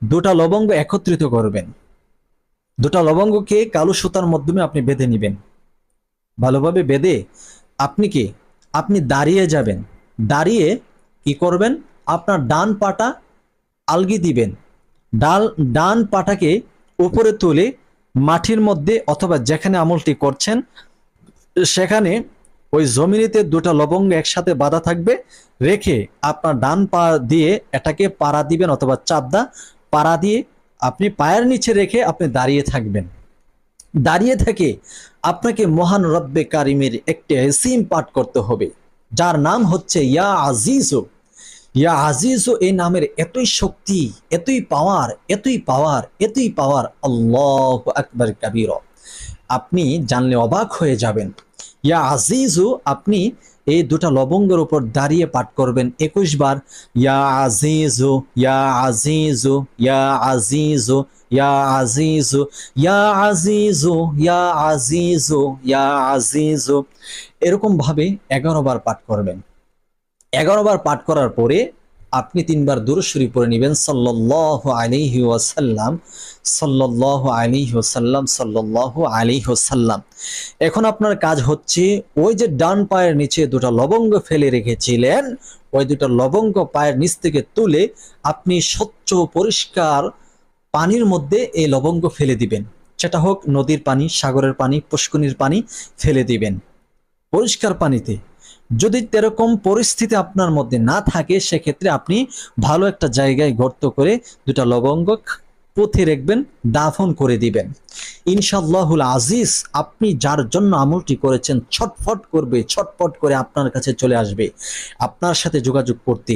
দুটা লবঙ্গ একত্রিত করবেন। দুটা লবঙ্গকে কালো সুতার মাধ্যমে আপনি বেঁধে নেবেন। ভালোভাবে বেঁধে আপনি কি আপনি দাঁড়িয়ে যাবেন। দাঁড়িয়ে কি করবেন? আপনার ডান পাটা আলগি দিবেন। ডাল ডান পাটাকে উপরে তুলে মাটির মধ্যে অথবা যেখানে আমলটি করছেন সেখানে ওই জমিনিতে দুটা লবঙ্গ একসাথে বাঁধা থাকবে, রেখে আপনার ডান পা দিয়ে এটাকে পাড়া দিবেন অথবা চাপদা পাড়া দিয়ে আপনি পায়ের নিচে রেখে আপনি দাঁড়িয়ে থাকবেন। দাঁড়িয়ে থেকে আপনাকে মহান রব্বে কারিমের একটি ইসিম পাঠ করতে হবে, যার নাম হচ্ছে ইয়া আজিজু। ইয়া আজিজু এই নামের এতই শক্তি, এতই পাওয়ার, এতই পাওয়ার, এতই পাওয়ার, আল্লাহু আকবার কাবীরা। আপনি জানলে অবাক হয়ে যাবেন। ইয়া আজিজু আপনি এই দুটা লবঙ্গের উপর দাঁড়িয়ে পাঠ করবেন 21 বার। ইয়া আজিজু, ইয়া আজিজু, ইয়া আজিজু, ইয়া আজিজু, ইয়া আজিজু, ইয়া আজিজু, ইয়া আজিজু, এরকম ভাবে 11 বার পাঠ করবেন। 11 বার পাঠ করার পরে আপনি 3 বার দুরূদ শরীফ পড়ে নেবেন সাল্লাল্লাহু আলাইহি ওয়াসাল্লাম, সাল্লাল্লাহু আলাইহি ওয়াসাল্লাম, সাল্লাল্লাহু আলাইহি ওয়াসাল্লাম। এখন আপনার কাজ হচ্ছে ওই যে ডান পায়ের নিচে দুটো লবঙ্গ ফেলে রেখেছিলেন, ওই দুটো লবঙ্গ পায়ের নিচ থেকে তুলে আপনি স্বচ্ছ পরিষ্কার পানির মধ্যে এই লবঙ্গ ফেলে দিবেন। সেটা হোক নদীর পানি, সাগরের পানি, পুষ্করিণীর পানি, ফেলে দিবেন পরিষ্কার পানিতে। যদি এরকম পরিস্থিতি আপনার মধ্যে না থাকে সেক্ষেত্রে আপনি ভালো একটা জায়গায় গর্ত করে দুটা লবঙ্গ পুঁতে রাখবেন, দাফন করে দিবেন। ইনশাআল্লাহুল আজিজ আপনি যার জন্য আমলটি করেছেন ছটফট করবে, ছটফট করে আপনার কাছে চলে আসবে আপনার সাথে যোগাযোগ করতে।